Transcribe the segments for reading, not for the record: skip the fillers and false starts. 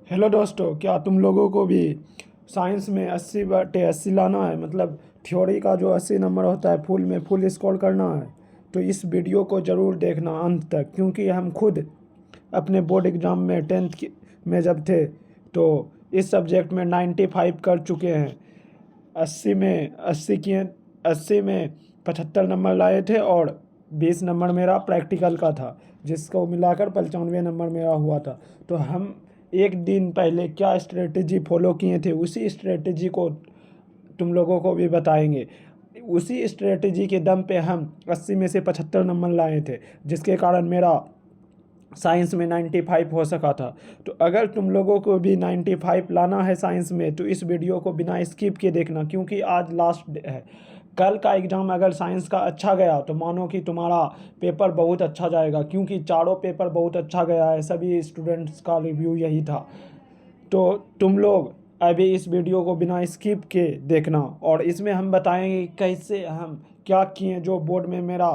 Hello दोस्तों, क्या तुम लोगों को भी साइंस में 80/80 लाना है? मतलब थ्योरी का जो 80 नंबर होता है फुल में फुल स्कोर करना है। तो इस वीडियो को ज़रूर देखना अंत तक, क्योंकि हम खुद अपने बोर्ड एग्ज़ाम में में जब थे तो इस सब्जेक्ट में 95 कर चुके हैं। 80 में 75 नंबर लाए थे और 20 नंबर मेरा प्रैक्टिकल का था, जिसको मिलाकर 95 नंबर मेरा हुआ था। तो हम एक दिन पहले क्या स्ट्रेटजी फॉलो किए थे, उसी स्ट्रेटजी को तुम लोगों को भी बताएंगे। उसी स्ट्रेटजी के दम पे हम 80 में से 75 नंबर लाए थे, जिसके कारण मेरा साइंस में 95 हो सका था। तो अगर तुम लोगों को भी 95 लाना है साइंस में, तो इस वीडियो को बिना स्किप के देखना, क्योंकि आज लास्ट डे है। कल का एग्ज़ाम अगर साइंस का अच्छा गया तो मानो कि तुम्हारा पेपर बहुत अच्छा जाएगा, क्योंकि चारों पेपर बहुत अच्छा गया है। सभी स्टूडेंट्स का रिव्यू यही था। तो तुम लोग अभी इस वीडियो को बिना स्किप के देखना, और इसमें हम बताएंगे कैसे हम क्या किए जो बोर्ड में मेरा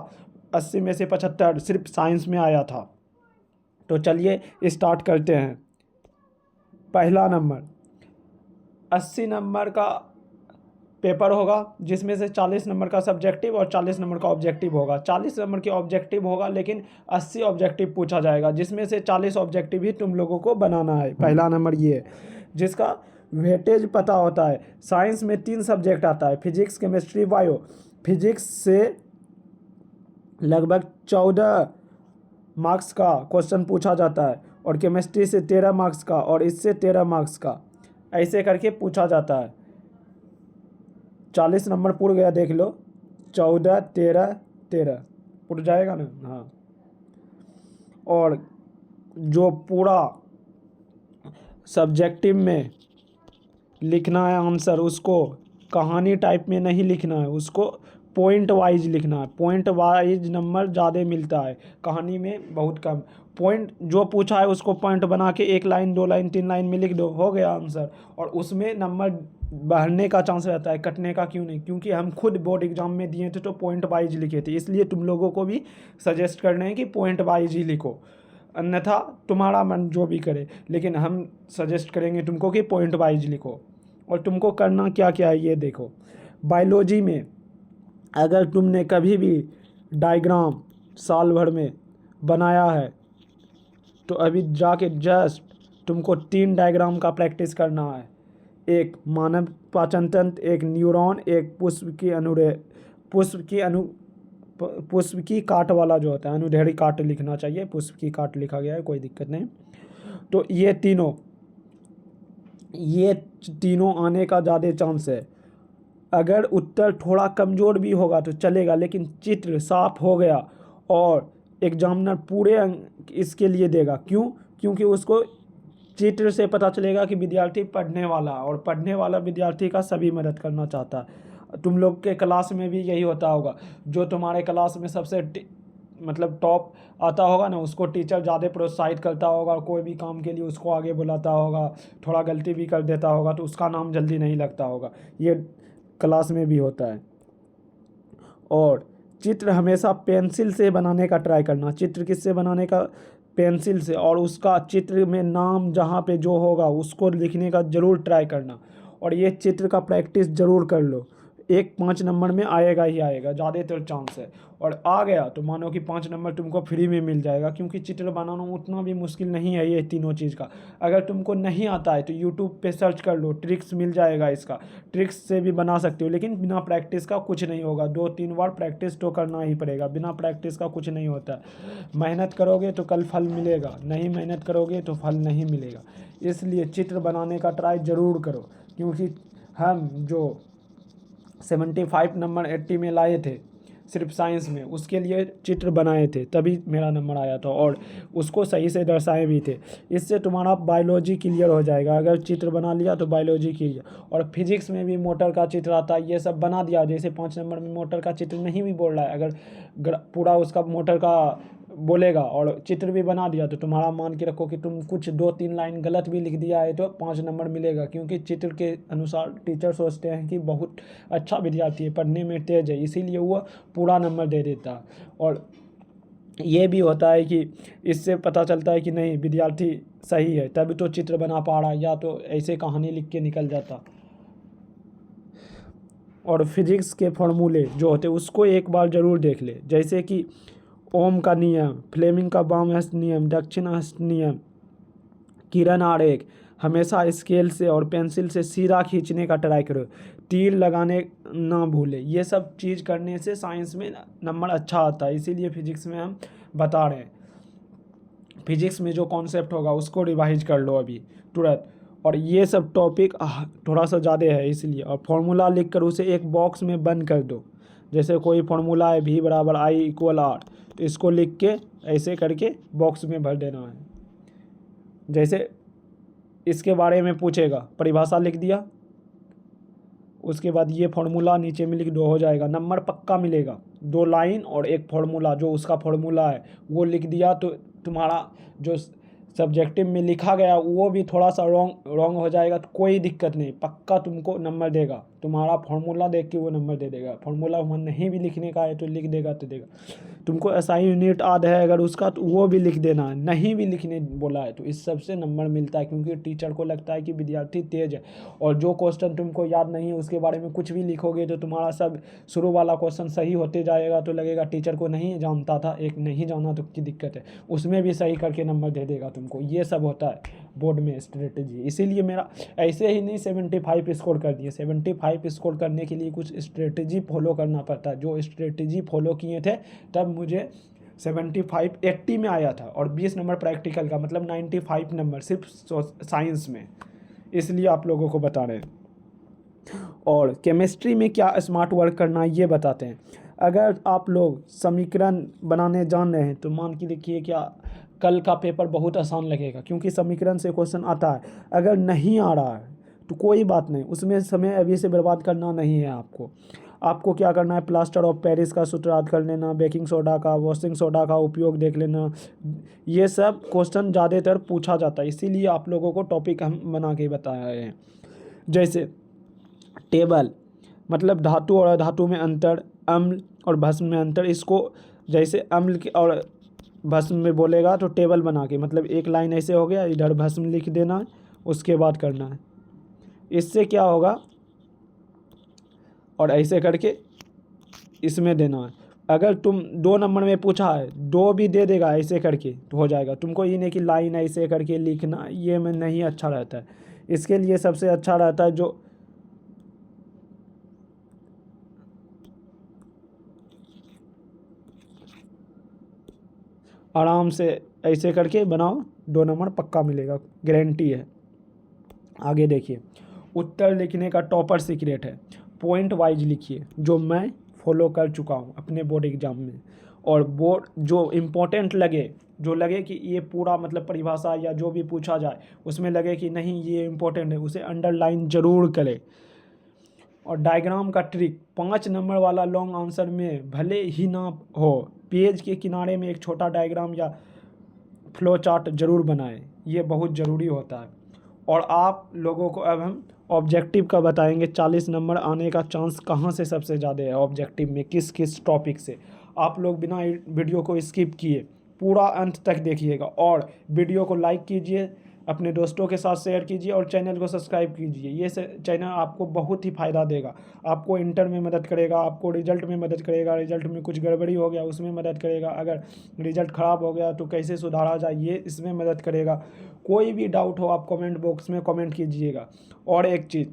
80 में से 75 सिर्फ साइंस में आया था। तो चलिए स्टार्ट करते हैं। पहला नंबर, 80 नंबर का पेपर होगा, जिसमें से 40 नंबर का सब्जेक्टिव और 40 नंबर का ऑब्जेक्टिव होगा। 40 नंबर की ऑब्जेक्टिव होगा, लेकिन 80 ऑब्जेक्टिव पूछा जाएगा, जिसमें से 40 ऑब्जेक्टिव ही तुम लोगों को बनाना है। पहला नंबर ये है, जिसका वेटेज पता होता है। साइंस में 3 सब्जेक्ट आता है, फिजिक्स, केमिस्ट्री, बायो। फिजिक्स से लगभग 14 मार्क्स का क्वेश्चन पूछा जाता है, और केमिस्ट्री से 13 मार्क्स का, और इससे 13 मार्क्स का, ऐसे करके पूछा जाता है। 40 नंबर पुर गया, देख लो। 14, 13, 13 पुर जाएगा ना? हाँ। और जो पूरा सब्जेक्टिव में लिखना है आंसर, उसको कहानी टाइप में नहीं लिखना है, उसको पॉइंट वाइज लिखना है। पॉइंट वाइज नंबर ज़्यादा मिलता है, कहानी में बहुत कम। पॉइंट जो पूछा है उसको पॉइंट बना के 1 लाइन 2 लाइन 3 लाइन में लिख दो, हो गया आंसर। और उसमें नंबर बढ़ने का चांस रहता है, कटने का क्यों नहीं, क्योंकि हम खुद बोर्ड एग्जाम में दिए थे तो पॉइंट वाइज लिखे थे। इसलिए तुम लोगों को भी सजेस्ट कर रहे हैं कि पॉइंट वाइज ही लिखो, अन्यथा तुम्हारा मन जो भी करे, लेकिन हम सजेस्ट करेंगे तुमको कि पॉइंट वाइज लिखो। और तुमको करना क्या क्या है ये देखो। बायोलॉजी में अगर तुमने कभी भी डायग्राम साल भर में बनाया है, तो अभी जाके जस्ट तुमको 3 डायग्राम का प्रैक्टिस करना है। एक मानव पाचन तंत्र, एक न्यूरॉन, एक पुष्प की काट वाला जो होता है, अनुदैर्ध्य काट लिखना चाहिए, पुष्प की काट लिखा गया है, कोई दिक्कत नहीं। तो ये तीनों आने का ज़्यादा चांस है। अगर उत्तर थोड़ा कमज़ोर भी होगा तो चलेगा, लेकिन चित्र साफ हो गया और एग्जामिनर पूरे अंक इसके लिए देगा। क्यों? क्योंकि उसको चित्र से पता चलेगा कि विद्यार्थी पढ़ने वाला, और पढ़ने वाला विद्यार्थी का सभी मदद करना चाहता है। तुम लोग के क्लास में भी यही होता होगा, जो तुम्हारे क्लास में सबसे मतलब टॉप आता होगा ना, उसको टीचर ज़्यादा प्रोत्साहित करता होगा, और कोई भी काम के लिए उसको आगे बुलाता होगा। थोड़ा गलती भी कर देता होगा तो उसका नाम जल्दी नहीं लगता होगा। ये क्लास में भी होता है। और चित्र हमेशा पेंसिल से बनाने का ट्राई करना। चित्र किससे बनाने का? पेंसिल से। और उसका चित्र में नाम जहाँ पे जो होगा उसको लिखने का ज़रूर ट्राई करना। और ये चित्र का प्रैक्टिस ज़रूर कर लो, 5 नंबर में आएगा ही आएगा, ज़्यादातर चांस है। और आ गया तो मानो कि 5 नंबर तुमको फ्री में मिल जाएगा, क्योंकि चित्र बनाना उतना भी मुश्किल नहीं है ये तीनों चीज़ का। अगर तुमको नहीं आता है तो यूट्यूब पे सर्च कर लो, ट्रिक्स मिल जाएगा इसका। ट्रिक्स से भी बना सकते हो, लेकिन बिना प्रैक्टिस का कुछ नहीं होगा। 2-3 बार प्रैक्टिस तो करना ही पड़ेगा, बिना प्रैक्टिस का कुछ नहीं होता। मेहनत करोगे तो कल फल मिलेगा, नहीं मेहनत करोगे तो फल नहीं मिलेगा। इसलिए चित्र बनाने का ट्राई ज़रूर करो, क्योंकि हम जो 75 नंबर 80 में लाए थे सिर्फ साइंस में, उसके लिए चित्र बनाए थे, तभी मेरा नंबर आया था, और उसको सही से दर्शाए भी थे। इससे तुम्हारा बायोलॉजी क्लियर हो जाएगा, अगर चित्र बना लिया तो बायोलॉजी क्लियर। और फिजिक्स में भी मोटर का चित्र आता है, ये सब बना दिया। जैसे 5 नंबर में मोटर का चित्र नहीं भी बोल रहा है, अगर पूरा उसका मोटर का बोलेगा और चित्र भी बना दिया, तो तुम्हारा मान के रखो कि तुम कुछ 2-3 लाइन गलत भी लिख दिया है तो 5 नंबर मिलेगा, क्योंकि चित्र के अनुसार टीचर सोचते हैं कि बहुत अच्छा विद्यार्थी है, पढ़ने में तेज है, इसीलिए वो पूरा नंबर दे देता है। और ये भी होता है कि इससे पता चलता है कि नहीं विद्यार्थी सही है, तभी तो चित्र बना पा रहा है, या तो ऐसे कहानी लिख के निकल जाता। और फिजिक्स के फॉर्मूले जो होते हैं उसको एक बार ज़रूर देख ले, जैसे कि ओम का नियम, फ्लेमिंग का बामहस्त नियम, दक्षिणाहस्त नियम, किरण आरेख। हमेशा स्केल से और पेंसिल से सीधा खींचने का ट्राई करो, तीर लगाने ना भूले। ये सब चीज़ करने से साइंस में नंबर अच्छा आता है, इसीलिए फिजिक्स में हम बता रहे हैं। फिजिक्स में जो कॉन्सेप्ट होगा उसको रिवाइज कर लो अभी तुरंत। और ये सब टॉपिक थोड़ा सा ज़्यादा है इसलिए, और फॉर्मूला लिख कर उसे एक बॉक्स में बंद कर दो। जैसे कोई फार्मूला है V = I = R, तो इसको लिख के ऐसे करके बॉक्स में भर देना है। जैसे इसके बारे में पूछेगा, परिभाषा लिख दिया, उसके बाद ये फार्मूला नीचे में लिख दो, हो जाएगा, नंबर पक्का मिलेगा। 2 लाइन और एक फार्मूला, जो उसका फार्मूला है वो लिख दिया, तो तुम्हारा जो सब्जेक्टिव में लिखा गया वो भी थोड़ा सा रॉन्ग हो जाएगा, तो कोई दिक्कत नहीं, पक्का तुमको नंबर देगा। तुम्हारा फार्मूला देख के वो नंबर दे देगा। फार्मूला नहीं भी लिखने का है तो लिख देगा तो देगा। तुमको SI यूनिट याद है अगर उसका, तो वो भी लिख देना है। नहीं भी लिखने बोला है तो इस सब से नंबर मिलता है, क्योंकि टीचर को लगता है कि विद्यार्थी तेज है। और जो क्वेश्चन तुमको याद नहीं है उसके बारे में कुछ भी लिखोगे तो तुम्हारा सब शुरू वाला क्वेश्चन सही होते जाएगा, तो लगेगा टीचर को नहीं जानता था, एक नहीं जाना तो की दिक्कत है, उसमें भी सही करके नंबर दे देगा तुमको। ये सब होता है बोर्ड में स्ट्रेटेजी। इसीलिए मेरा ऐसे ही नहीं 75 स्कोर कर दिए। 75 स्कोर करने के लिए कुछ स्ट्रेटेजी फॉलो करना पड़ता है। जो स्ट्रेटेजी फॉलो किए थे तब मुझे 75 80 में आया था, और 20 नंबर प्रैक्टिकल का, मतलब 95 नंबर सिर्फ साइंस में। इसलिए आप लोगों को बता रहे हैं। और केमिस्ट्री में क्या स्मार्ट वर्क करना है ये बताते हैं। अगर आप लोग समीकरण बनाने जान रहे हैं तो मान के देखिए क्या कल का पेपर बहुत आसान लगेगा, क्योंकि समीकरण से क्वेश्चन आता है। अगर नहीं आ रहा है तो कोई बात नहीं, उसमें समय अभी से बर्बाद करना नहीं है आपको क्या करना है, प्लास्टर ऑफ पेरिस का सूत्र याद कर लेना, बेकिंग सोडा का, वॉशिंग सोडा का उपयोग देख लेना। ये सब क्वेश्चन ज़्यादातर पूछा जाता है, इसीलिए आप लोगों को टॉपिक हम बना के बता रहे हैं। जैसे टेबल, मतलब धातु और अधातु में अंतर, अम्ल और भस्म में अंतर। इसको जैसे अम्ल और भस्म में बोलेगा तो टेबल बना के, मतलब एक लाइन ऐसे हो गया, इधर भस्म लिख देना है, उसके बाद करना है। इससे क्या होगा, और ऐसे करके इसमें देना है। अगर तुम 2 नंबर में पूछा है 2 भी दे देगा ऐसे करके तो हो जाएगा। तुमको ये नहीं कि लाइन ऐसे करके लिखना, ये में नहीं अच्छा रहता है। इसके लिए सबसे अच्छा रहता है जो आराम से ऐसे करके बनाओ, 2 नंबर पक्का मिलेगा, गारंटी है। आगे देखिए, उत्तर लिखने का टॉपर सीक्रेट है। पॉइंट वाइज लिखिए, जो मैं फॉलो कर चुका हूँ अपने बोर्ड एग्जाम में। और बोर्ड जो इम्पोर्टेंट लगे, जो लगे कि ये पूरा मतलब परिभाषा या जो भी पूछा जाए उसमें लगे कि नहीं ये इम्पोर्टेंट है, उसे अंडरलाइन ज़रूर करें। और डायग्राम का ट्रिक, 5 नंबर वाला लॉन्ग आंसर में भले ही ना हो, पेज के किनारे में एक छोटा डायग्राम या फ्लो चार्ट जरूर बनाएं, ये बहुत ज़रूरी होता है। और आप लोगों को अब हम ऑब्जेक्टिव का बताएंगे, 40 नंबर आने का चांस कहाँ से सबसे ज़्यादा है ऑब्जेक्टिव में, किस किस टॉपिक से। आप लोग बिना वीडियो को स्किप किए पूरा अंत तक देखिएगा, और वीडियो को लाइक कीजिए, अपने दोस्तों के साथ शेयर कीजिए, और चैनल को सब्सक्राइब कीजिए। ये चैनल आपको बहुत ही फ़ायदा देगा, आपको इंटर में मदद करेगा, आपको रिजल्ट में मदद करेगा, रिजल्ट में कुछ गड़बड़ी हो गया उसमें मदद करेगा, अगर रिजल्ट ख़राब हो गया तो कैसे सुधारा जाए ये इसमें मदद करेगा। कोई भी डाउट हो आप कमेंट बॉक्स में कमेंट कीजिएगा। और एक चीज़,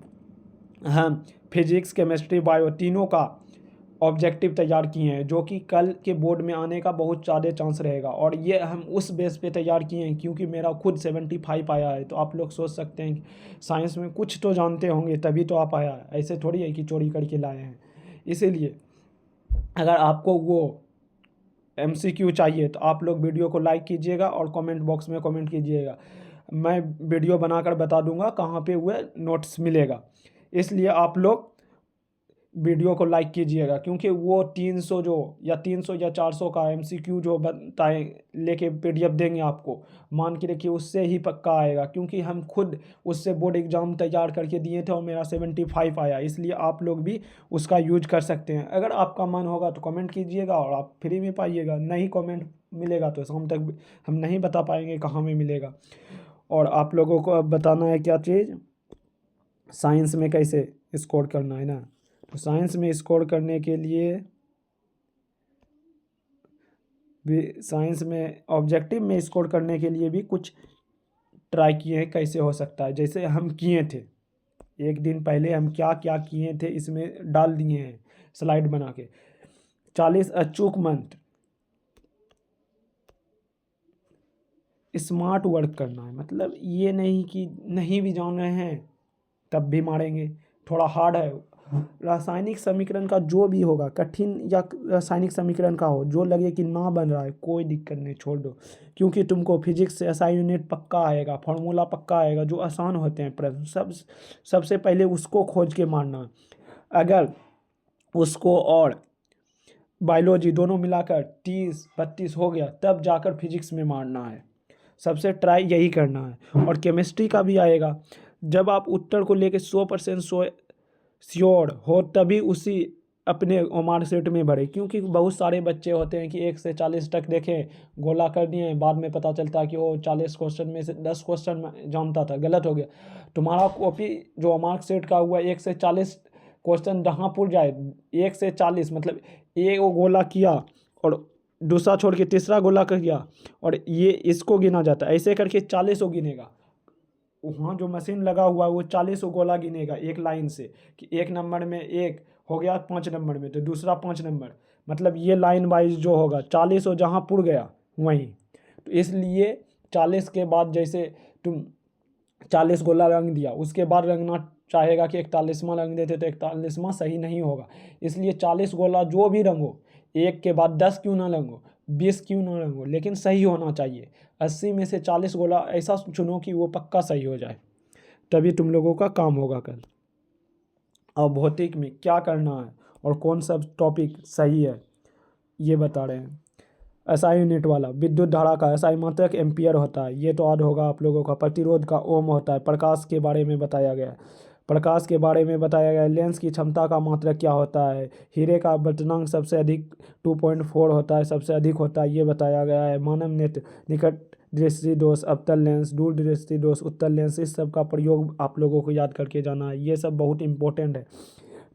हम फिजिक्स केमिस्ट्री बायो तीनों का ऑब्जेक्टिव तैयार किए हैं, जो कि कल के बोर्ड में आने का बहुत ज़्यादा चांस रहेगा। और ये हम उस बेस पे तैयार किए हैं क्योंकि मेरा खुद 75 आया है। तो आप लोग सोच सकते हैं कि साइंस में कुछ तो जानते होंगे तभी तो आप आया है, ऐसे थोड़ी है कि चोरी करके लाए हैं। इसीलिए अगर आपको वो MCQ चाहिए तो आप लोग वीडियो को लाइक कीजिएगा और कमेंट बॉक्स में कमेंट कीजिएगा। मैं वीडियो बनाकर बता दूंगा कहाँ पे वह नोट्स मिलेगा। इसलिए आप लोग वीडियो को लाइक कीजिएगा, क्योंकि वो 300 जो या 300 या 400 का एमसीक्यू जो बताएं लेके पीडीएफ देंगे आपको, मान के रखिए उससे ही पक्का आएगा, क्योंकि हम खुद उससे बोर्ड एग्ज़ाम तैयार करके दिए थे और मेरा 75 आया। इसलिए आप लोग भी उसका यूज कर सकते हैं। अगर आपका मन होगा तो कमेंट कीजिएगा और आप फ्री में पाइएगा, नहीं कमेंट मिलेगा तो शाम तक हम नहीं बता पाएंगे कहाँ में मिलेगा। और आप लोगों को अब बताना है क्या चीज़, साइंस में कैसे स्कोर करना है ना। तो साइंस में स्कोर करने के लिए भी, साइंस में ऑब्जेक्टिव में स्कोर करने के लिए भी कुछ ट्राई किए हैं कैसे हो सकता है। जैसे हम किए थे एक दिन पहले, हम क्या क्या किए थे इसमें डाल दिए हैं स्लाइड बना के। 40 अचूकमेंट, स्मार्ट वर्क करना है, मतलब ये नहीं कि नहीं भी जान रहे हैं तब भी मारेंगे। थोड़ा हार्ड है, रासायनिक समीकरण का जो भी होगा, कठिन या रासायनिक समीकरण का हो, जो लगे कि ना बन रहा है कोई दिक्कत नहीं, छोड़ दो, क्योंकि तुमको फिजिक्स से एसआई यूनिट पक्का आएगा, फार्मूला पक्का आएगा। जो आसान होते हैं प्रश्न सबसे पहले उसको खोज के मारना है। अगर उसको और बायोलॉजी दोनों मिलाकर 30-32 हो गया तब जाकर फिजिक्स में मारना है। सबसे ट्राई यही करना है। और केमिस्ट्री का भी आएगा, जब आप उत्तर को लेके 100% श्योर हो तभी उसी अपने मार्कशीट में भरे, क्योंकि बहुत सारे बच्चे होते हैं कि 1 से 40 तक देखें गोला कर दिए, बाद में पता चलता है कि वो 40 क्वेश्चन में से 10 क्वेश्चन जानता था, गलत हो गया। तुम्हारा कॉपी जो मार्कशीट का हुआ 1 से 40 क्वेश्चन जहाँ पुर जाए, 1 से 40 मतलब एक वो गोला किया और दूसरा छोड़ के तीसरा गोला कर किया, और ये इसको गिना जाता है, ऐसे करके 40 वो गिनेगा। वहाँ जो मशीन लगा हुआ है वो 40 गोला गिनेगा एक लाइन से, कि एक नंबर में एक हो गया, 5 नंबर में तो दूसरा 5 नंबर, मतलब ये लाइन वाइज जो होगा 40 जहाँ पुर गया वहीं। तो इसलिए 40 के बाद जैसे तुम 40 गोला रंग दिया, उसके बाद रंगना चाहेगा कि 41वां रंग देते तो 41वां सही नहीं होगा। इसलिए 40 गोला जो भी रंगो, एक के बाद 10 क्यों ना रंगो, 20 क्यों ना रंगो, लेकिन सही होना चाहिए। 80 में से 40 गोला ऐसा चुनो कि वो पक्का सही हो जाए, तभी तुम लोगों का काम होगा कल। और भौतिक में क्या करना है और कौन सा टॉपिक सही है ये बता रहे हैं। एसआई यूनिट वाला, विद्युत धारा का एसआई मात्रक एम्पियर होता है, ये तो याद होगा आप लोगों का। प्रतिरोध का ओम होता है। प्रकाश के बारे में बताया गया है, प्रकाश के बारे में बताया गया है। लेंस की क्षमता का मात्रक क्या होता है। हीरे का अपवर्तनांक सबसे अधिक 2.4 होता है, सबसे अधिक होता है, ये बताया गया है। मानव नेत्र, निकट दृष्टि दोष, अवतल लेंस, दूर दृष्टि दोष, उत्तल लेंस, इस सब का प्रयोग आप लोगों को याद करके जाना है। ये सब बहुत इंपॉर्टेंट है,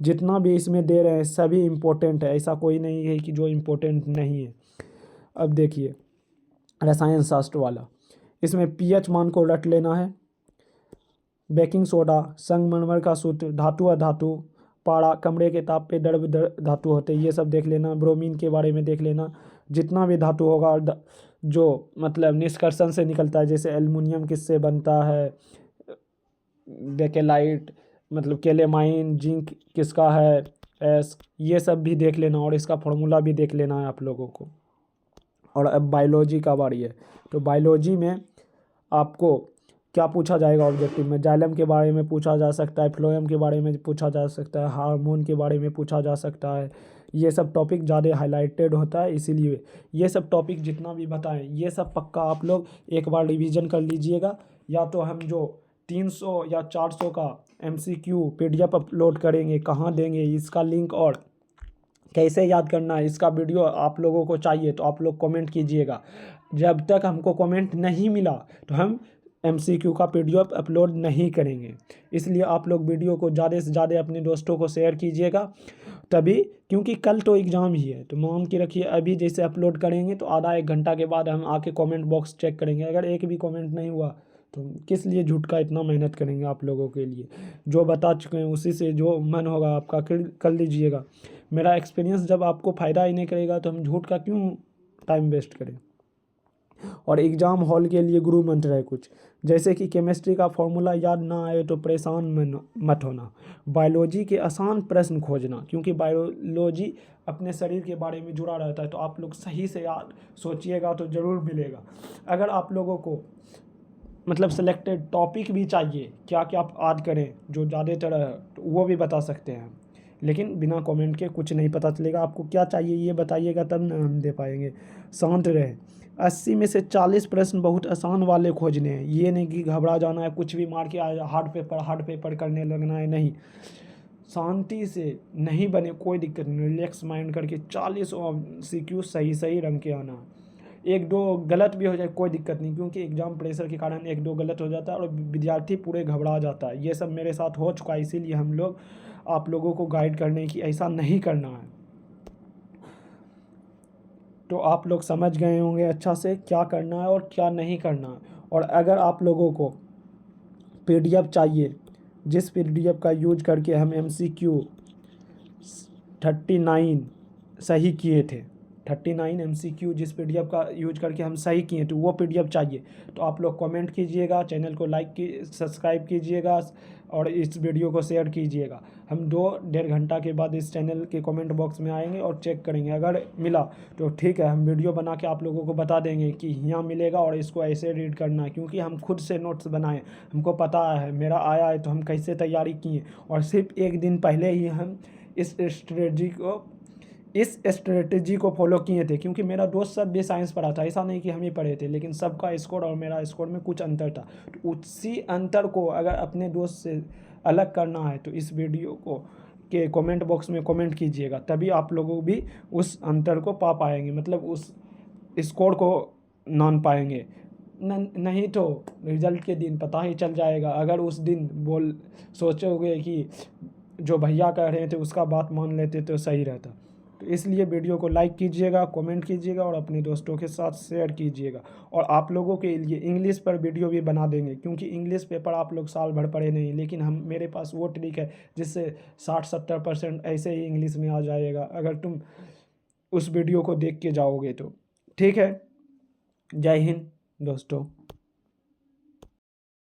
जितना भी इसमें दे रहे हैं सभी इम्पोर्टेंट है, ऐसा कोई नहीं है कि जो इम्पोर्टेंट नहीं है। अब देखिए रसायन शास्त्र वाला, इसमें पीएच मान को रट लेना है। बेकिंग सोडा, संगमरमर का सूत्र, धातु अधातु, पारा, कमरे के ताप पे द्रव धातु होते हैं, ये सब देख लेना। ब्रोमीन के बारे में देख लेना। जितना भी धातु होगा और जो मतलब निष्कर्षण से निकलता है, जैसे एल्युमिनियम किससे बनता है, बेकेलाइट मतलब केलेमाइन, जिंक किसका है, एस, ये सब भी देख लेना और इसका फॉर्मूला भी देख लेना है आप लोगों को। और अब बायोलॉजी का बारी है, तो बायोलॉजी में आपको क्या पूछा जाएगा ऑब्जेक्टिव में। जाइलम के बारे में पूछा जा सकता है, फ्लोएम के बारे में पूछा जा सकता है, हार्मोन के बारे में पूछा जा सकता है। ये सब टॉपिक ज़्यादा हाईलाइटेड होता है, इसीलिए ये सब टॉपिक जितना भी बताएं ये सब पक्का आप लोग एक बार रिवीजन कर लीजिएगा। या तो हम जो 300 या 400 का MCQ PDF अपलोड करेंगे, कहाँ देंगे इसका लिंक और कैसे याद करना है इसका वीडियो आप लोगों को चाहिए तो आप लोग कमेंट कीजिएगा। जब तक हमको कमेंट नहीं मिला तो हम MCQ का PDF अपलोड नहीं करेंगे। इसलिए आप लोग वीडियो को ज़्यादा से ज़्यादा अपने दोस्तों को शेयर कीजिएगा, तभी, क्योंकि कल तो एग्ज़ाम ही है। तो मान के रखिए अभी जैसे अपलोड करेंगे तो आधा 1 घंटा के बाद हम आके कमेंट बॉक्स चेक करेंगे, अगर एक भी कमेंट नहीं हुआ तो किस लिए झूठ का इतना मेहनत करेंगे आप लोगों के लिए। जो बता चुके हैं उसी से जो मन होगा आपका कर लीजिएगा। मेरा एक्सपीरियंस जब आपको फ़ायदा ही नहीं करेगा तो हम झूठ का क्यों टाइम वेस्ट करें। और एग्ज़ाम हॉल के लिए गुरु मंत्र है कुछ, जैसे कि केमिस्ट्री का फॉर्मूला याद ना आए तो परेशान मत होना, बायोलॉजी के आसान प्रश्न खोजना, क्योंकि बायोलॉजी अपने शरीर के बारे में जुड़ा रहता है। तो आप लोग सही से याद सोचिएगा तो ज़रूर मिलेगा। अगर आप लोगों को मतलब सेलेक्टेड टॉपिक भी चाहिए क्या क्या आप याद करें जो ज़्यादातर है, तो वो भी बता सकते हैं। लेकिन बिना कमेंट के कुछ नहीं पता चलेगा। आपको क्या चाहिए ये बताइएगा, तब ना हम दे पाएंगे। शांत रहे। 80 में से 40 प्रश्न बहुत आसान वाले खोजने हैं, ये नहीं कि घबरा जाना है, कुछ भी मार के हार्ड पेपर करने लगना है, नहीं। शांति से नहीं बने, कोई दिक्कत नहीं, रिलैक्स माइंड करके 40 सीक्यू सही सही रंग के आना है। एक दो गलत भी हो जाए कोई दिक्कत नहीं, क्योंकि एग्ज़ाम प्रेशर के कारण एक दो गलत हो जाता है और विद्यार्थी पूरे घबरा जाता है। ये सब मेरे साथ हो चुका है, इसीलिए हम लोग आप लोगों को गाइड करने की ऐसा नहीं करना है। तो आप लोग समझ गए होंगे अच्छा से क्या करना है और क्या नहीं करना है। और अगर आप लोगों को पीडीएफ चाहिए, जिस पीडीएफ का यूज करके हम एमसीक्यू 39 सही किए थे, 39 एमसीक्यू जिस पीडीएफ का यूज करके हम सही किए तो वो पीडीएफ चाहिए तो आप लोग कमेंट कीजिएगा, चैनल को सब्सक्राइब कीजिएगा और इस वीडियो को शेयर कीजिएगा। हम 2-1.5 घंटा के बाद इस चैनल के कमेंट बॉक्स में आएंगे और चेक करेंगे, अगर मिला तो ठीक है, हम वीडियो बना के आप लोगों को बता देंगे कि यहाँ मिलेगा और इसको ऐसे रीड करना है, क्योंकि हम खुद से नोट्स बनाए, हमको पता है, मेरा आया है तो हम कैसे तैयारी किए। और सिर्फ एक दिन पहले ही हम इस स्ट्रेटजी को फॉलो किए थे, क्योंकि मेरा दोस्त सब भी साइंस पढ़ा था, ऐसा नहीं कि हम ही पढ़े थे, लेकिन सबका स्कोर और मेरा स्कोर में कुछ अंतर था। तो उसी अंतर को अगर अपने दोस्त से अलग करना है तो इस वीडियो को के कमेंट बॉक्स में कमेंट कीजिएगा, तभी आप लोगों भी उस अंतर को पा पाएंगे, मतलब उस स्कोर को मान पाएंगे। नहीं तो रिजल्ट के दिन पता ही चल जाएगा। अगर उस दिन सोचोगे कि जो भैया कह रहे थे उसका बात मान लेते तो सही रहता। तो इसलिए वीडियो को लाइक कीजिएगा, कमेंट कीजिएगा और अपने दोस्तों के साथ शेयर कीजिएगा। और आप लोगों के लिए इंग्लिश पर वीडियो भी बना देंगे, क्योंकि इंग्लिश पेपर आप लोग साल भर पढ़े नहीं, लेकिन मेरे पास वो ट्रिक है जिससे 60-70% ऐसे ही इंग्लिश में आ जाएगा, अगर तुम उस वीडियो को देख के जाओगे तो। ठीक है, जय हिंद दोस्तों।